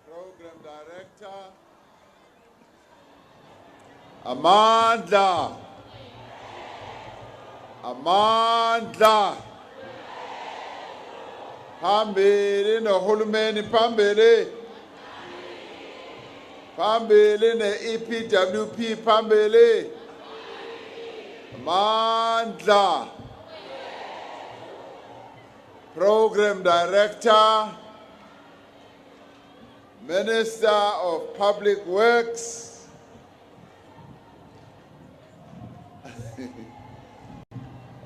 Program Director, Amandla, phambili nohulumeni phambili, ne-EPWP phambili, Amandla, Program Director, Minister of Public Works,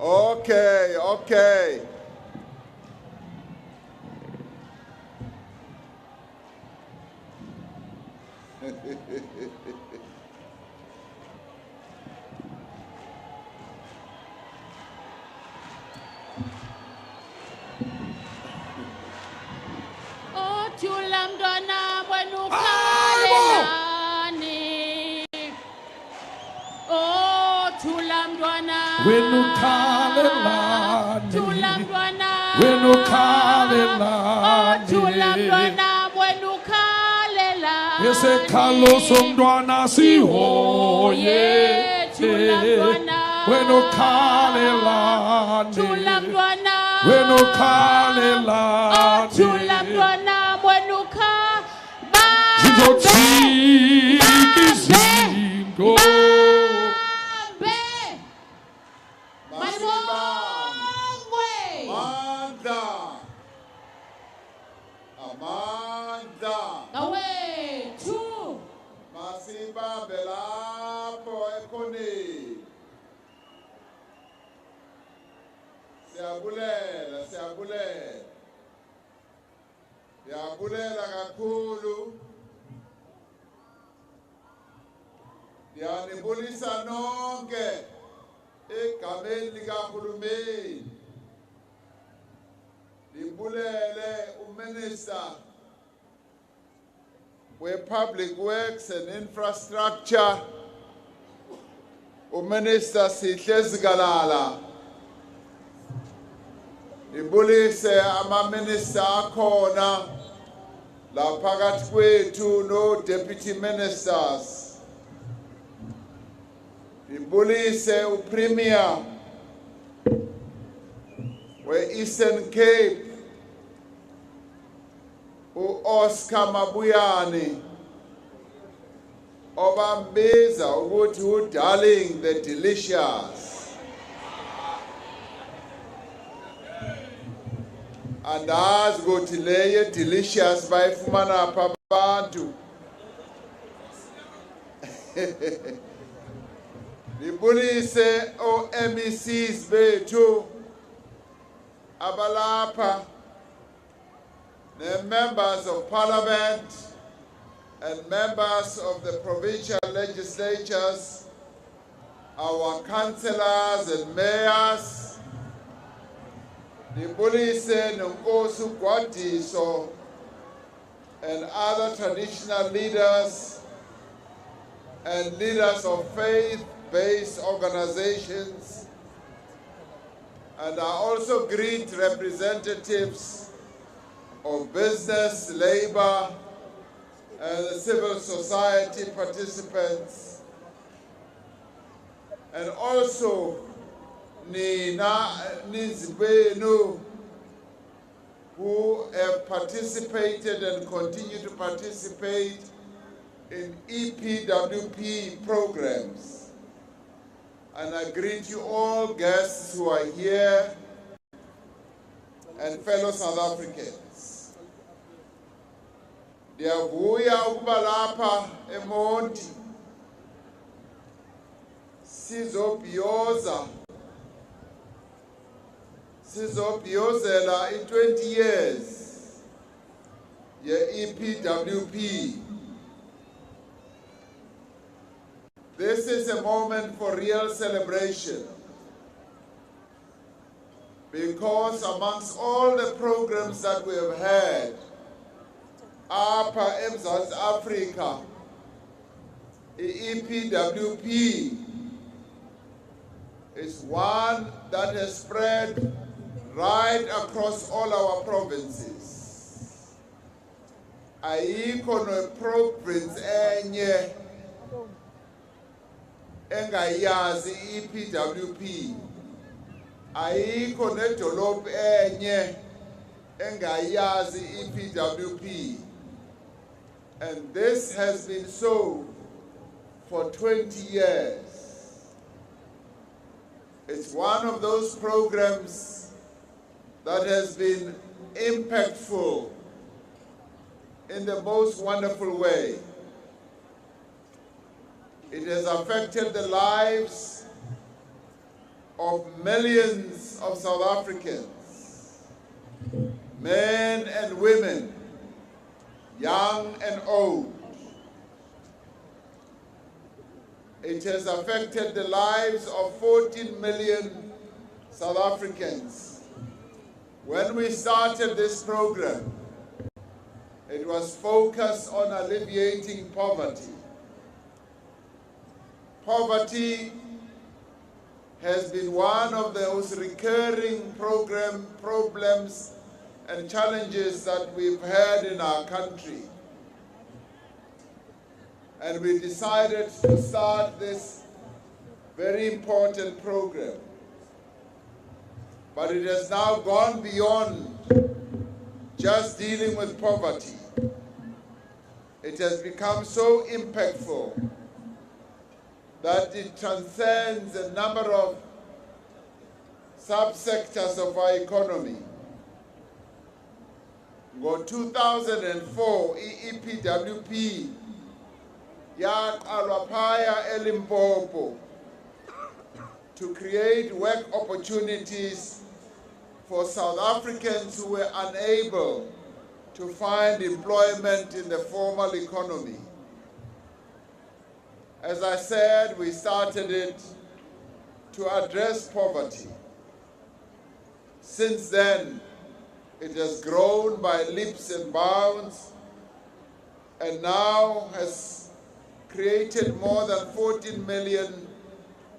okay. Ese Carlos Omdwana si hoye Bueno kalela Bueno kalela Chulamdwana bueno ka Jizo chiki zingo Masiba bela po ekoni. Siyabulela kakhulu. Siyanibulisa nonke egameni likahulumeni. Libulele uMinister we-Public Works and Infrastructure, uMinister Sihle Zikalala. Libulise ama-minister akhona la phakathi kwethu no deputy ministers. Libulise uPremier we-Eastern Cape, Oscar Mabuyane, obambiza ukuthi darling the delicious. Andazi ukuthi leye delicious bayifumana pha abantu. Libulise o-MECs bethu abalapha, the members of parliament and members of the provincial legislatures, our councillors and mayors, the police Nkosi Gwadiso and other traditional leaders and leaders of faith-based organizations, and I also greet representatives of business, labor, and the civil society participants, and also Nizibenu, who have participated and continue to participate in EPWP programs. And I greet you all guests who are here and fellow South Africans. Ndiyavuya ukuba lapha eMonti sizobhiyozela i-20 years ye-EPWP. This is a moment for real celebration, because amongst all the programs that we have had, apha eMzantsi Africa, EPWP is one that has spread right across all our provinces. ayikho no-province enye engayazi EPWP. Ayikho nedolophu enye engayazi EPWP. And this has been so for 20 years. It's one of those programs that has been impactful in the most wonderful way. It has affected the lives of millions of South Africans, men and women, young and old. It has affected the lives of 14 million South Africans. When we started this program, it was focused on alleviating poverty. Poverty has been one of those recurring problems and challenges that we've had in our country. And we decided to start this very important program. But it has now gone beyond just dealing with poverty. It has become so impactful that it transcends a number of subsectors of our economy. In 2004, EPWP yaqalwa phaya eLimpopo to create work opportunities for South Africans who were unable to find employment in the formal economy. As I said, we started it to address poverty. Since then, it has grown by leaps and bounds and now has created more than 14 million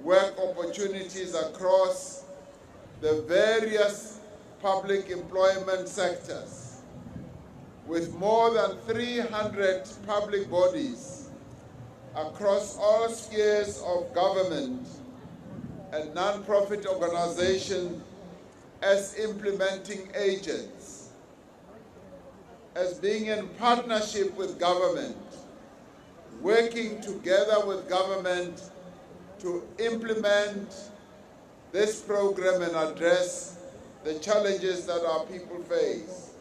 work opportunities across the various public employment sectors, with more than 300 public bodies across all spheres of government and non-profit organizations as implementing agents, as being in partnership with government, working together with government to implement this program and address the challenges that our people face.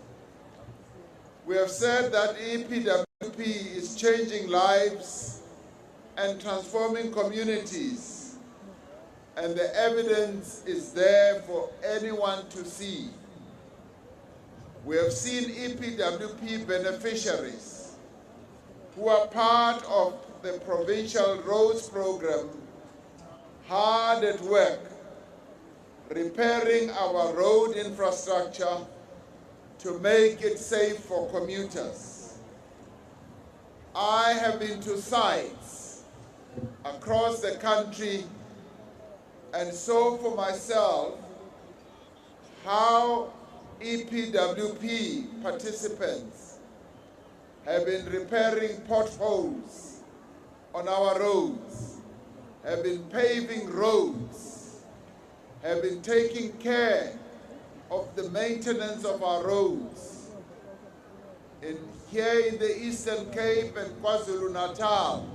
We have said that EPWP is changing lives and transforming communities, and the evidence is there for anyone to see. We have seen EPWP beneficiaries who are part of the provincial roads program hard at work, repairing our road infrastructure to make it safe for commuters. I have been to sites across the country and saw for myself how EPWP participants have been repairing potholes on our roads, have been paving roads, have been taking care of the maintenance of our roads. Here in the Eastern Cape and KwaZulu-Natal,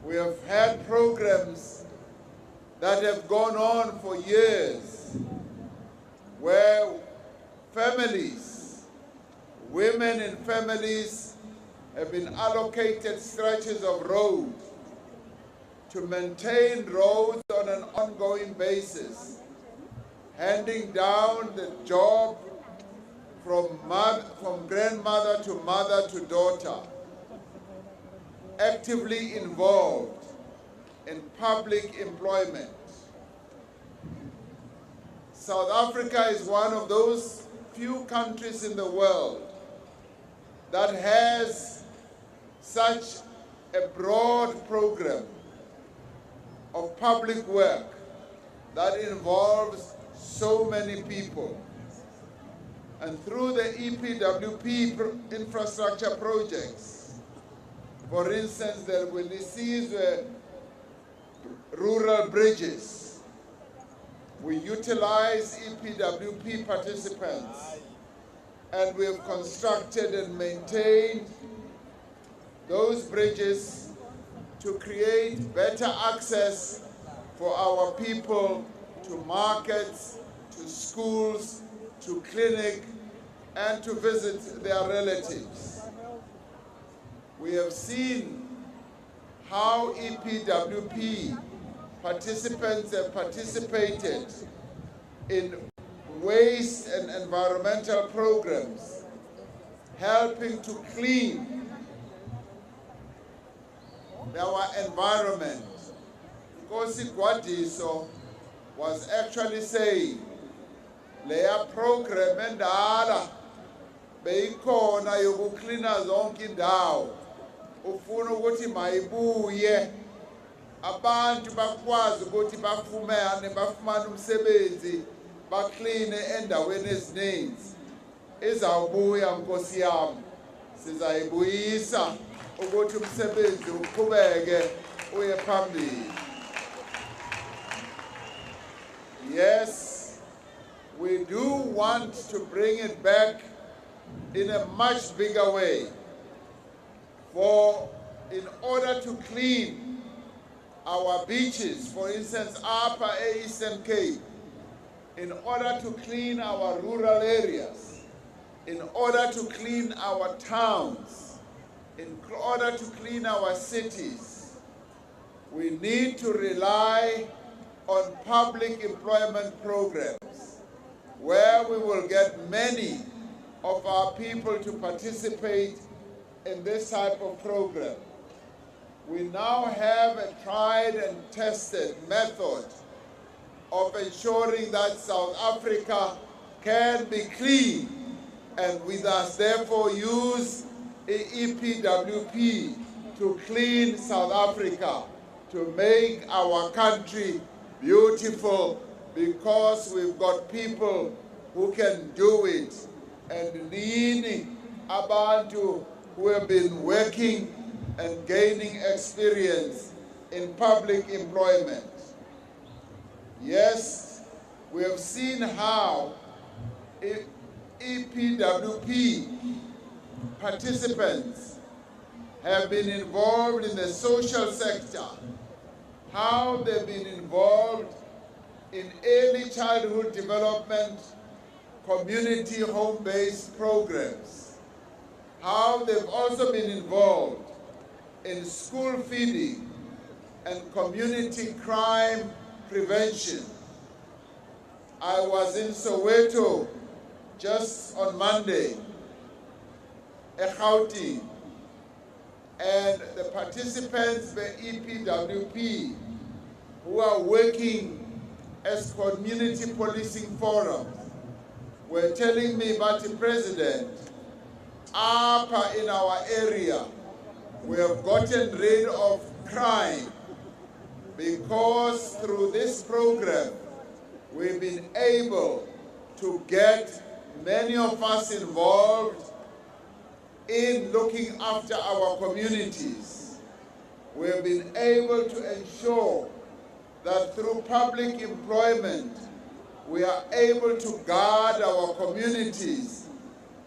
we have had programs that have gone on for years, where families, women in families have been allocated stretches of road to maintain roads on an ongoing basis, handing down the job from grandmother to mother to daughter, actively involved in public employment. South Africa is one of those few countries in the world that has such a broad program of public work that involves so many people. And through the EPWP infrastructure projects, for instance, there will be rural bridges. We utilize EPWP participants, and we have constructed and maintained those bridges to create better access for our people to markets, to schools, to clinic, and to visit their relatives. We have seen how EPWP participants have participated in waste and environmental programs, helping to clean our environment. Because Gwadiso was actually saying, leya program endala beyikhona yokucleana zonke indawo ufuna ukuthi mayibuye abantu bakwazi ukuthi bafumane umsebenzi bacleane endaweni eziningi. Izawubuya Nkosi yami, sizayibuyisa ukuthi umsebenzi uqhubeke uye phambili. Yes, we do want to bring it back in a much bigger way. For in order to clean our beaches, for instance, Upper Eastern Cape, in order to clean our rural areas, in order to clean our towns, in order to clean our cities, we need to rely on public employment programs, where we will get many of our people to participate in this type of program. We now have a tried and tested method of ensuring that South Africa can be clean, and we thus therefore use EPWP to clean South Africa, to make our country beautiful, because we've got people who can do it, and leading abantu who have been working and gaining experience in public employment. Yes, we have seen how EPWP participants have been involved in the social sector, how they've been involved in early childhood development, community home-based programs, how they've also been involved in school feeding and community crime prevention. I was in Soweto just on Monday, Gauteng, and the participants by EPWP who are working as community policing forums were telling me about the president, up in our area, we have gotten rid of crime because through this program, we've been able to get many of us involved in looking after our communities. We've been able to ensure that through public employment, we are able to guard our communities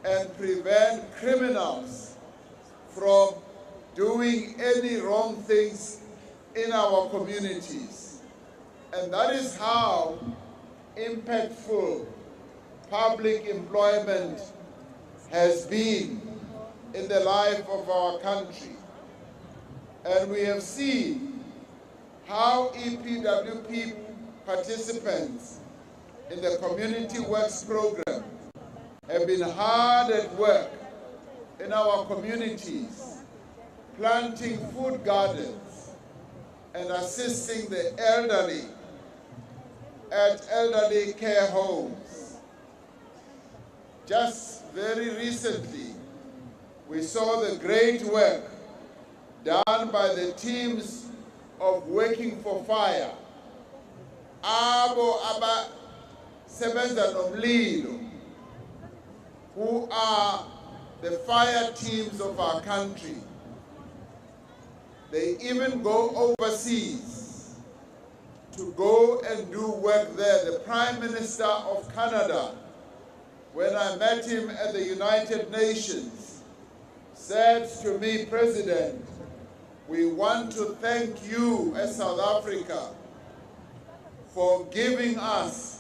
and prevent criminals from doing any wrong things in our communities. And that is how impactful public employment has been in the life of our country. And we have seen how EPWP participants in the Community Works program have been hard at work in our communities, planting food gardens and assisting the elderly at elderly care homes. Just very recently, we saw the great work done by the teams of Working for Fire. Abo abasebenza nomlilo who are the fire teams of our country. They even go overseas to go and do work there. The Prime Minister of Canada, when I met him at the United Nations, said to me, "President, we want to thank you as South Africa for giving us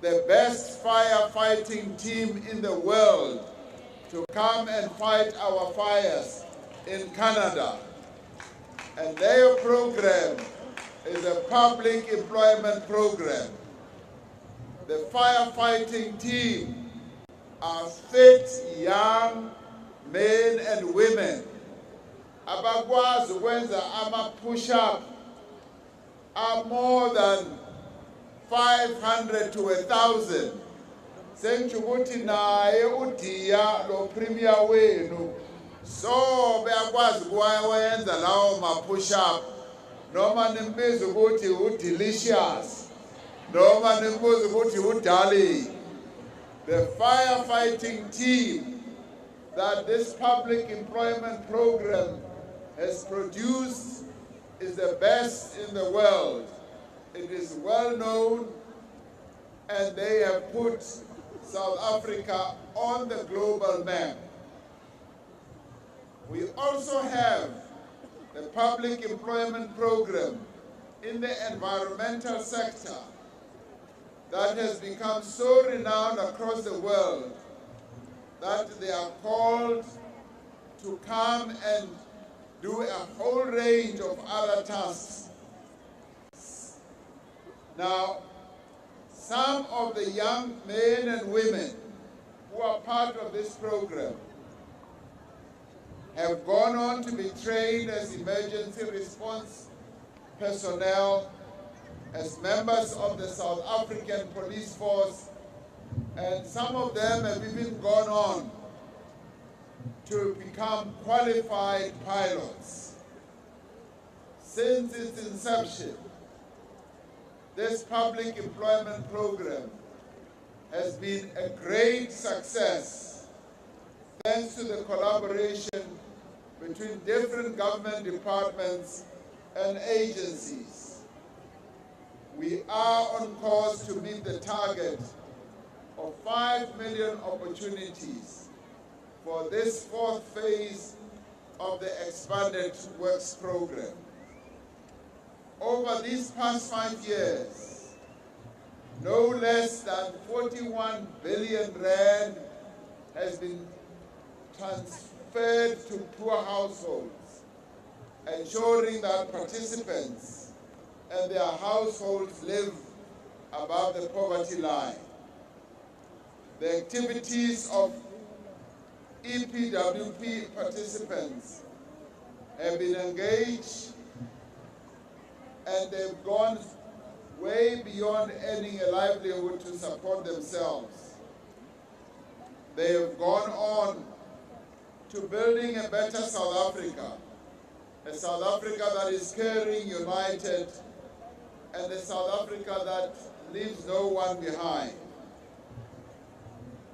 the best firefighting team in the world to come and fight our fires in Canada." And their program is a public employment program. The firefighting team are fit, young men and women abakwazi ukwenza ama-push-up are more than 500 to 1,000. Sengisho ukuthi naye udiya lo premier wenu so bayakwazi ukuwenza lawo ma-push-up, noma nimbiza ukuthi u-delicious, noma nimbiza ukuthi u-darling. The firefighting team that this public employment program has produced is the best in the world. It is well known, and they have put South Africa on the global map. We also have the public employment program in the environmental sector that has become so renowned across the world that they are called to come and do a whole range of other tasks. Now, some of the young men and women who are part of this program have gone on to be trained as emergency response personnel, as members of the South African police force, and some of them have even gone on to become qualified pilots. Since its inception, this public employment program has been a great success thanks to the collaboration between different government departments and agencies. We are on course to meet the target of 5 million opportunities for this fourth phase of the expanded works program. Over these past 5 years, no less than 41 billion rand has been transferred to poor households, ensuring that participants and their households live above the poverty line. The activities of EPWP participants have been engaged, and they've gone way beyond earning a livelihood to support themselves. They have gone on to building a better South Africa, a South Africa that is caring, united, and a South Africa that leaves no one behind.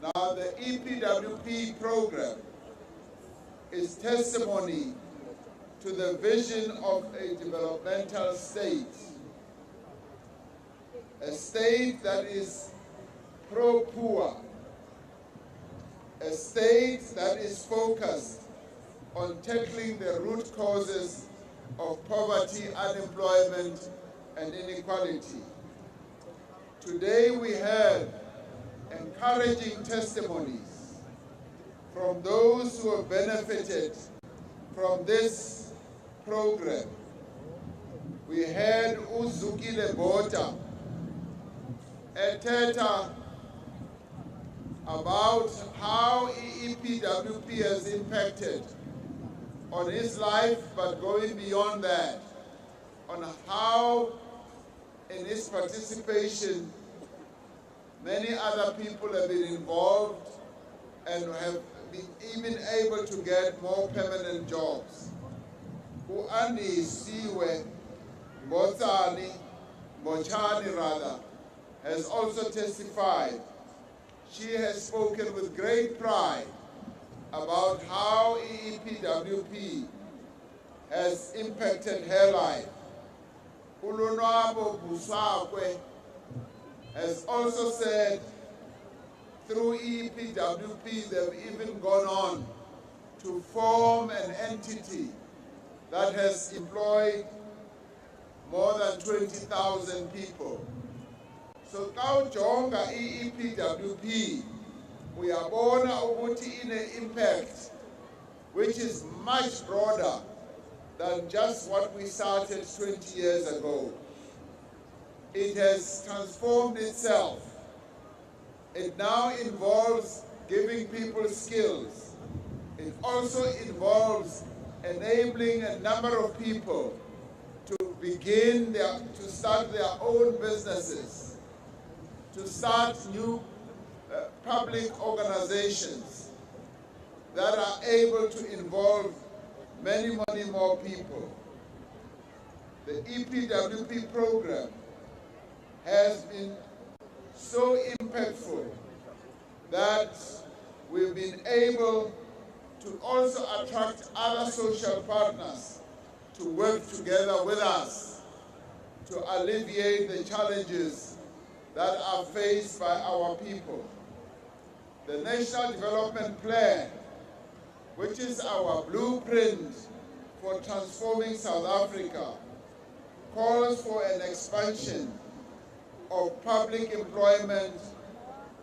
Now, the EPWP program is testimony to the vision of a developmental state, a state that is pro-poor, a state that is focused on tackling the root causes of poverty, unemployment, and inequality. Today we have encouraging testimonies from those who have benefited from this program. We had Uzukile Bota, a teta about how EPWP has impacted on his life, but going beyond that, on how in his participation many other people have been involved and have been even able to get more permanent jobs. Andy Siwe Mochani rather, has also testified. she has spoken with great pride about how EPWP has impacted her life. Ulonwabo Busakwe has also said through EPWP they've even gone on to form an entity that has employed more than 20,000 people. So Kaujonga EPWP, we are born in an impact which is much broader than just what we started 20 years ago. It has transformed itself. It now involves giving people skills. It also involves enabling a number of people to to start their own businesses, to start new public organizations that are able to involve many more people. The EPWP program has been so impactful that we've been able to also attract other social partners to work together with us to alleviate the challenges that are faced by our people. The National Development Plan, which is our blueprint for transforming South Africa, calls for an expansion of public employment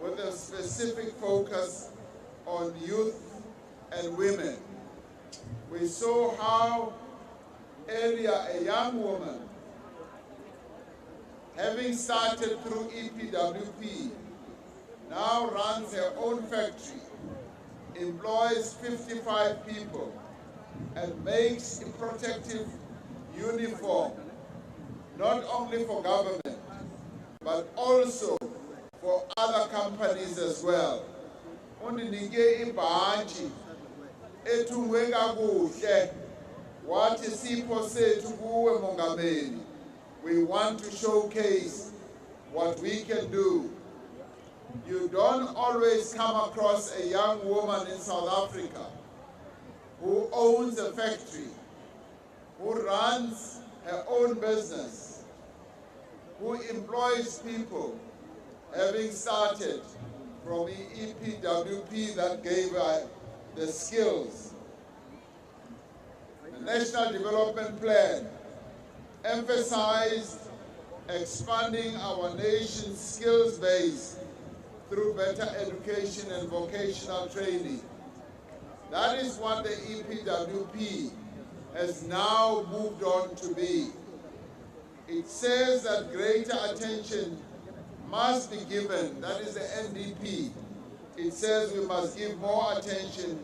with a specific focus on youth and women. We saw how earlier a young woman, having started through EPWP, now runs her own factory, employs 55 people, and makes a protective uniform, not only for government, but also for other companies as well. Undinike ibhanji ethungwe kakuhle wathi sipho sethu kuwe Mongameli. We want to showcase what we can do. You don't always come across a young woman in South Africa who owns a factory, who runs her own business, who employs people, having started from the EPWP that gave her the skills. The National Development Plan emphasized expanding our nation's skills base through better education and vocational training. That is what the EPWP has now moved on to be. It says that greater attention must be given, that is the NDP. It says we must give more attention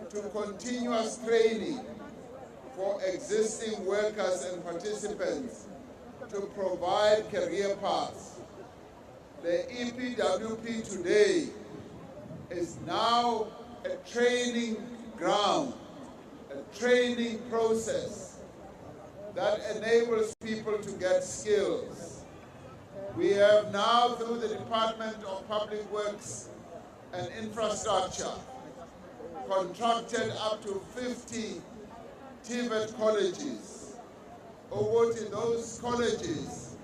to continuous training for existing workers and participants to provide career paths. The EPWP today is now a training ground, a training process that enables people to get skills. We have now, through the Department of Public Works and Infrastructure, contracted up to 50 TVET colleges. Those colleges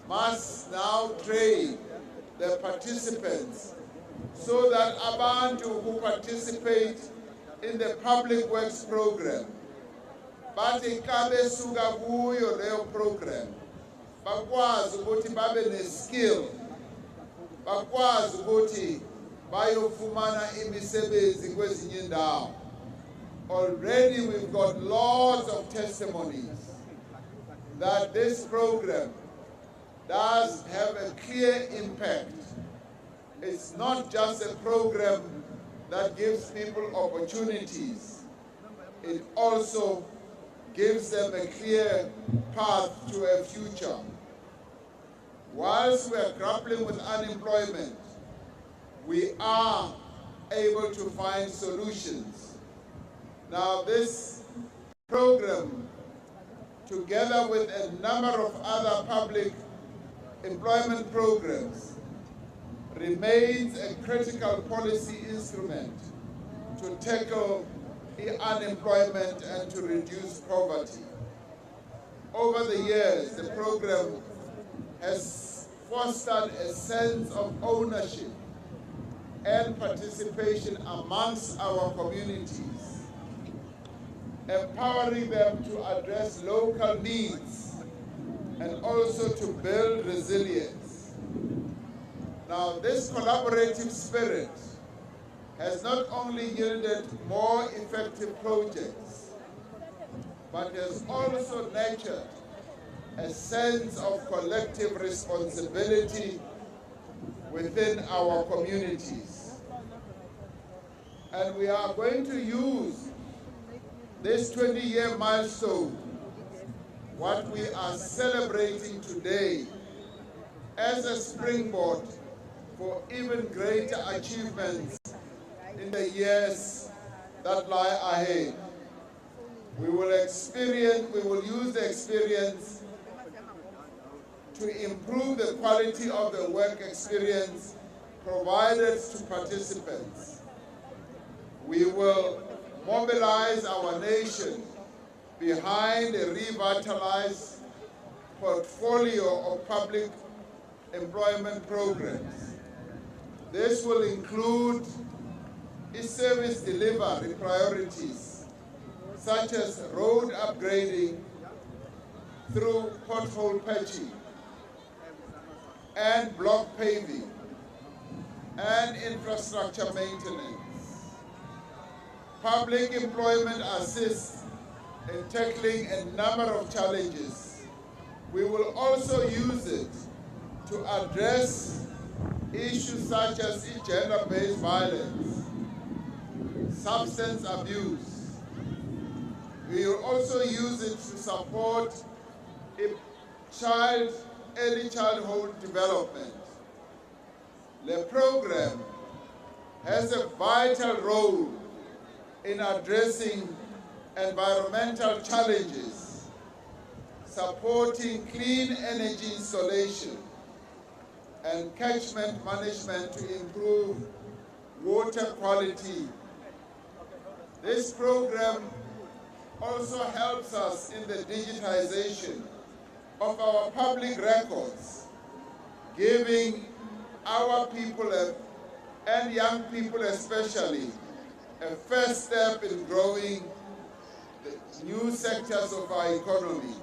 must now train the participants so that abantu who participate in the public works program, bathi kabe suka kuyo leyo program, bakwazi ukuthi babe ne-skill, bakwazi ukuthi bayofumana imisebenzi kwezinye indawo. Already we've got lots of testimonies that this program does have a clear impact. It's not just a program that gives people opportunities. It also gives them a clear path to a future. Whilst we are grappling with unemployment, we are able to find solutions. Now this program, together with a number of other public employment programs, remains a critical policy instrument to tackle unemployment and to reduce poverty. Over the years, the program has fostered a sense of ownership and participation amongst our communities, empowering them to address local needs and also to build resilience. Now, this collaborative spirit has not only yielded more effective projects, but has also nurtured a sense of collective responsibility within our communities. And we are going to use this 20-year milestone, what we are celebrating today, as a springboard for even greater achievements in the years that lie ahead. We will use the experience to improve the quality of the work experience provided to participants. We will mobilize our nation behind a revitalized portfolio of public employment programs. This will include service delivery priorities, such as road upgrading through pothole patching and block paving and infrastructure maintenance. Public employment assists in tackling a number of challenges. We will also use it to address issues such as gender-based violence, substance abuse. We will also use it to support early childhood development. The program has a vital role in addressing environmental challenges, supporting clean energy installation and catchment management to improve water quality. This program also helps us in the digitization of our public records, giving our people and young people especially a first step in growing the new sectors of our economy.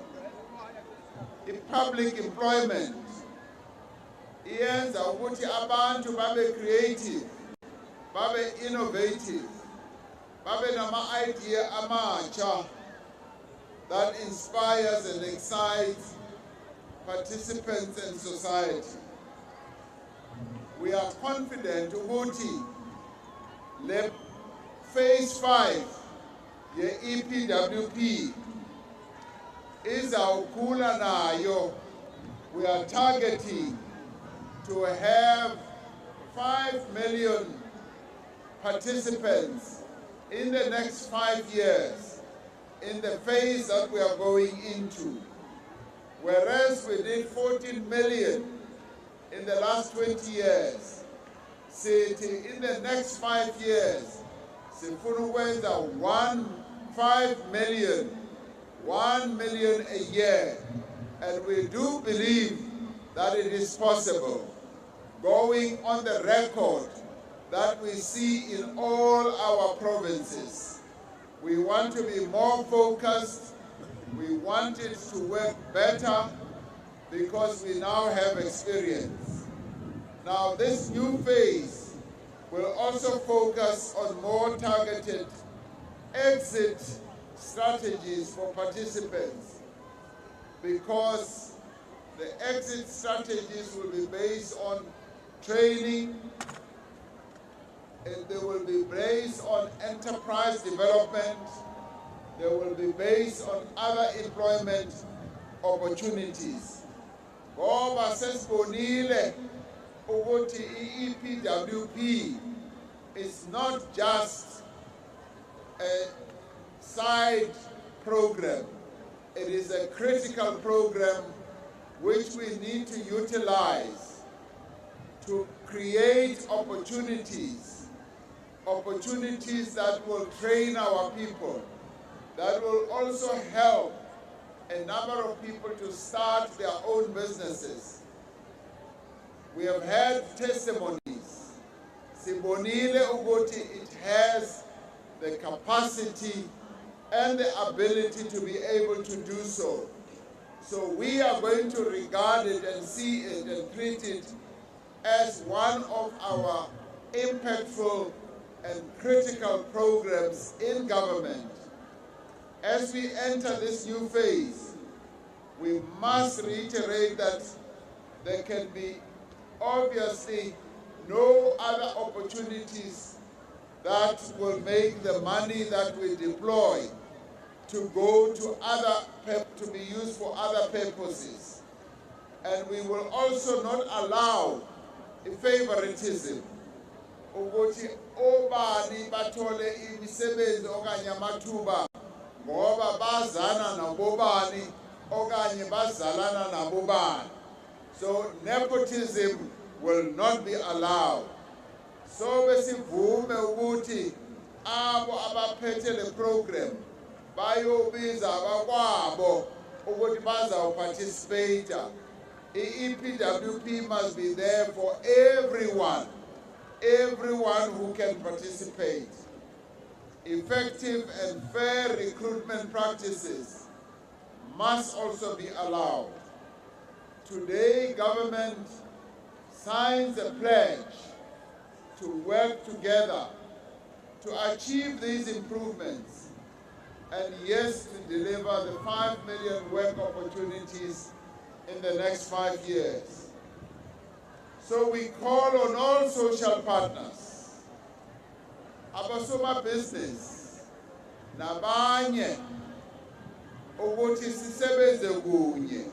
In public employment, iyenza ukuthi abantu babe creative, babe innovative, babe nama-idea amatsha that inspires and excites participants in society. We are confident ukuthi le phase 5 ye EPWP izawukhula nayo. We are targeting to have 5 million participants in the next 5 years in the phase that we are going into. Whereas we did 14 million in the last 20 years, in the next 5 years, sifuna ukwenza 1 million a year. And we do believe that it is possible, going on the record that we see in all our provinces. We want to be more focused. We want it to work better because we now have experience. Now, this new phase will also focus on more targeted exit strategies for participants, because the exit strategies will be based on training, and they will be based on enterprise development, they will be based on other employment opportunities. Ngoba sesibonile ukuthi i-EPWP is not just a side program. It is a critical program which we need to utilize to create opportunities that will train our people, that will also help a number of people to start their own businesses. We have had testimonies. Sibonile Ugoti, it has the capacity and the ability to be able to do so. So we are going to regard it and see it and treat it as one of our impactful and critical programs in government. As we enter this new phase, we must reiterate that there can be obviously no other opportunities that will make the money that we deploy to go to to be used for other purposes. And we will also not allow a favoritism. Ukuthi obani bathole imisebenzi okanye amathuba ngoba bazana nabobani okanye bazalana nabobani. So nepotism will not be allowed. So besivume ukuthi abo abaphethe le program bayobiza abakwabo ukuthi bazawuparticipate. EPWP must be there for everyone who can participate. Effective and fair recruitment practices must also be allowed. Today, government signs a pledge to work together to achieve these improvements and yes, to deliver the 5 million work opportunities in the next 5 years. So we call on all social partners, abasoma business, nabanye, ukuthi sisebenze kunye.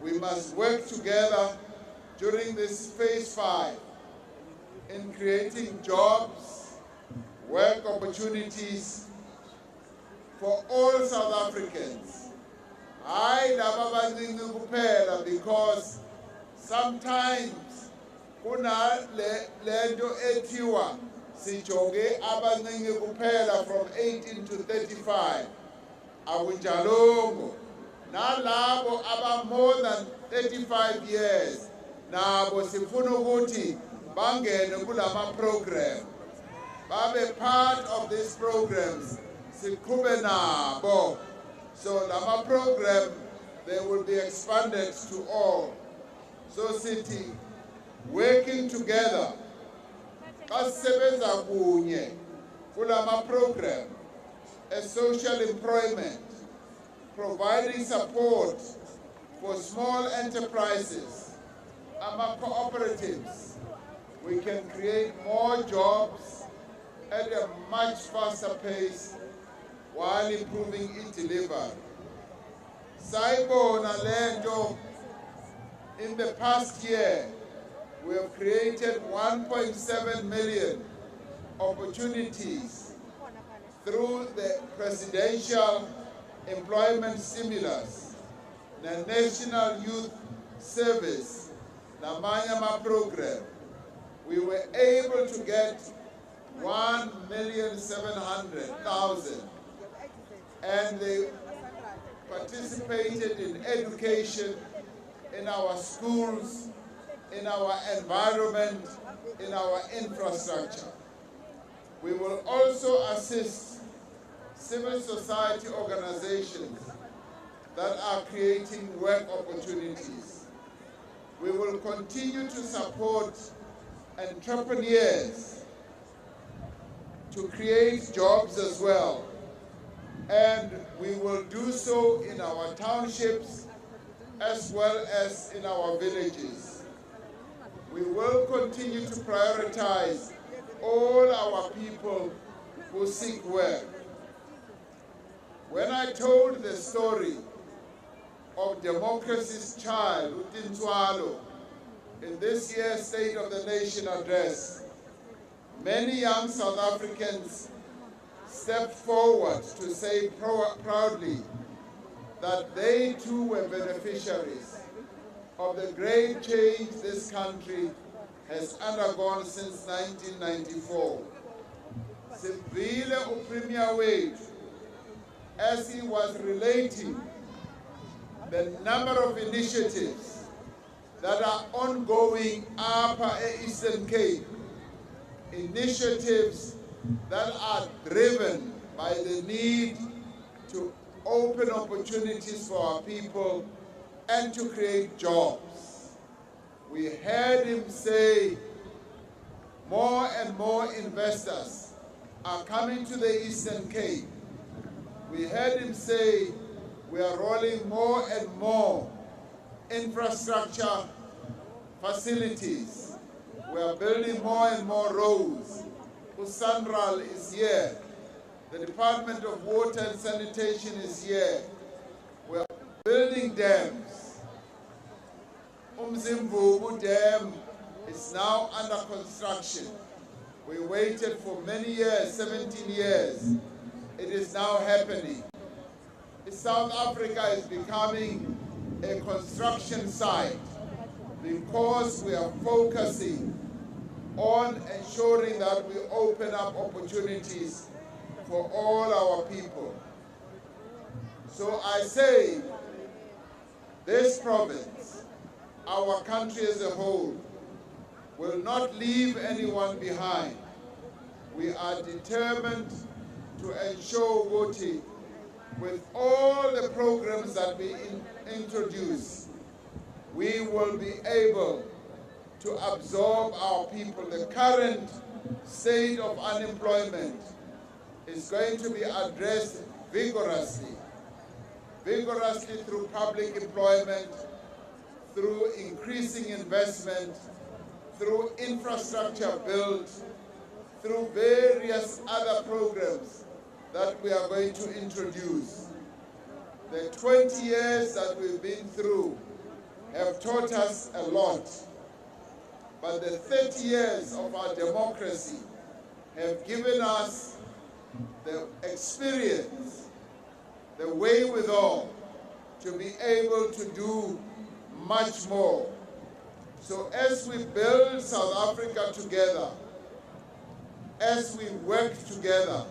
We must work together during this phase 5 in creating jobs, work opportunities for all South Africans. Because sometimes kuna lento etiwa sijoge abaningi kuphela from 18 to 35 akunjalongo nalabo aba more than 35 years nabo sifuna ukuthi bangene kulama program babe part of these programs siqhube nabo. So Lama program, they will be expanded to all. So city, working together, kasebenza kunye, kulama program, a social employment, providing support for small enterprises, ama cooperatives. We can create more jobs at a much faster pace while improving its delivery. Sayibona lento, in the past year, we have created 1.7 million opportunities through the Presidential Employment Stimulus, the National Youth Service, the Manyama program. We were able to get 1,700,000. And they participated in education, in our schools, in our environment, in our infrastructure. We will also assist civil society organizations that are creating work opportunities. We will continue to support entrepreneurs to create jobs as well. And we will do so in our townships as well as in our villages. We will continue to prioritize all our people who seek work. When I told the story of democracy's child, Utintswalo, in this year's State of the Nation address, many young South Africans stepped forward to say proudly that they too were beneficiaries of the great change this country has undergone since 1994. Sivile uPremier wethu, as he was relating the number of initiatives that are ongoing upper Eastern Cape, initiatives that are driven by the need to open opportunities for our people and to create jobs. We heard him say more and more investors are coming to the Eastern Cape. We heard him say we are rolling more and more infrastructure facilities. We are building more and more roads. Usandral is here. The Department of Water and Sanitation is here. We are building dams. Umzimvubu Dam is now under construction. We waited for many years, 17 years. It is now happening. South Africa is becoming a construction site because we are focusing on ensuring that we open up opportunities for all our people. So I say, this province, our country as a whole, will not leave anyone behind. We are determined to ensure voting with all the programs that we introduce, we will be able to absorb our people. The current state of unemployment is going to be addressed vigorously through public employment, through increasing investment, through infrastructure build, through various other programs that we are going to introduce. The 20 years that we've been through have taught us a lot, but the 30 years of our democracy have given us the experience, the wherewithal to be able to do much more. So as we build South Africa together, as we work together,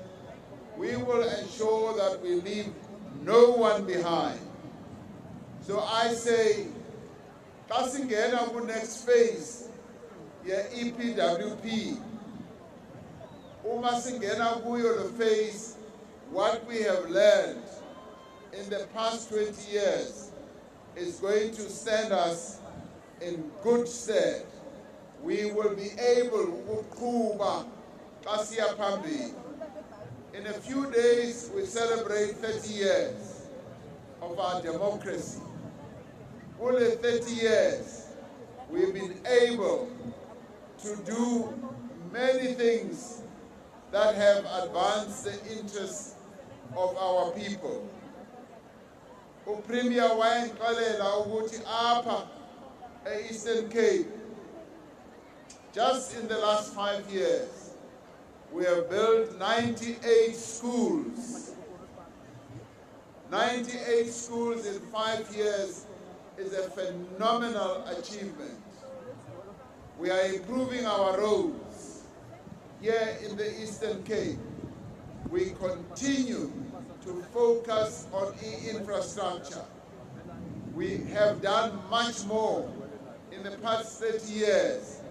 we will ensure that we leave no one behind. So I say, kasingena ku next phase ya EPWP, uma singena kuyo the phase, what we have learned in the past 20 years is going to stand us in good stead. We will be able ukuqhuba kasiya phambili. In a few days, we celebrate 30 years of our democracy. Only 30 years, we've been able to do many things that have advanced the interests of our people. uPremier wayenqalela ukuthi apha e-Eastern Cape, just in the last 5 years, we have built 98 schools. 98 schools in 5 years is a phenomenal achievement. We are improving our roads here in the Eastern Cape. We continue to focus on infrastructure. We have done much more in the past 30 years,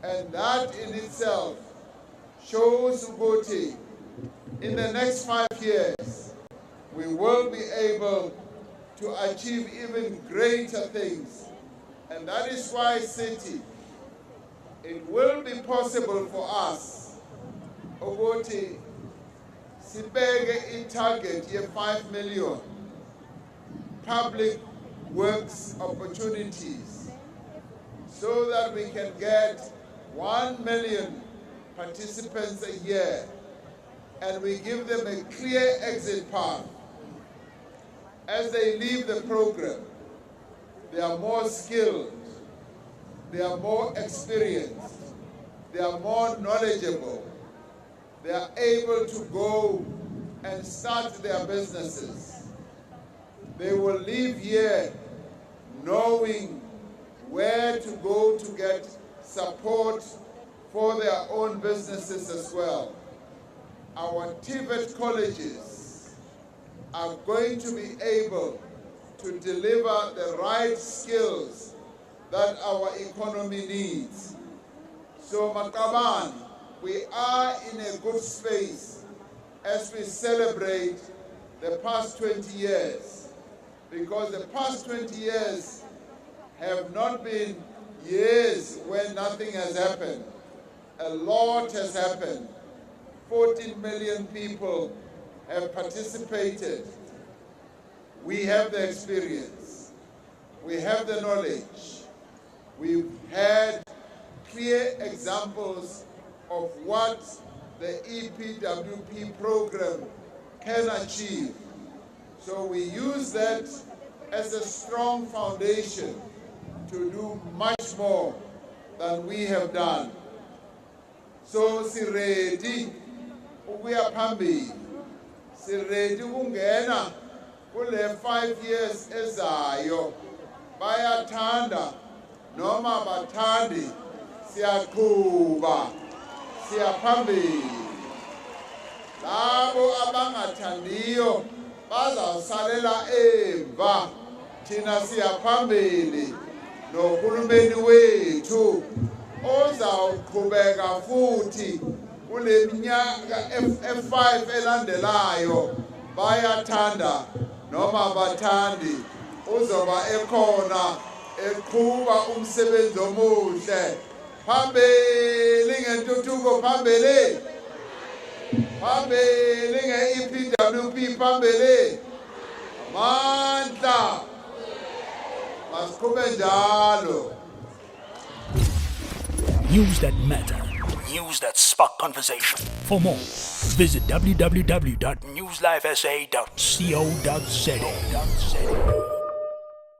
and that in itself shows ukuthi in the next 5 years, we will be able to achieve even greater things. And that is why, City, it will be possible for us ukuthi sibeke i-target ye 5 million public works opportunities so that we can get 1 million participants a year, and we give them a clear exit path. As they leave the program, they are more skilled, they are more experienced, they are more knowledgeable, they are able to go and start their businesses. They will leave here knowing where to go to get support for their own businesses as well. Our TVET colleges are going to be able to deliver the right skills that our economy needs. So Makaban, we are in a good space as we celebrate the past 20 years, because the past 20 years have not been years when nothing has happened. A lot has happened. 14 million people have participated. We have the experience. We have the knowledge. We've had clear examples of what the EPWP program can achieve. So we use that as a strong foundation to do much more than we have done. So siredi ukuya phambili, siredi ukungena kule 5 years ezayo. Bayathanda noma bathandi, siyaqhuba, siyaphambili. Labo abangathandiyo bazawusalela emva, thina siyaphambili nohulumeni wethu ozawuqhubeka futhi kule minyaka F5 elandelayo. Bayathanda noma bathandi, uzoba ekhona eqhuba umsebenzi omuhle. Phambili ngentuthuko, phambili, phambili nge-EPWP, phambili, mandla, masiqhube njalo. News that matter. News that spark conversation. For more, visit www.newslifesa.co.za.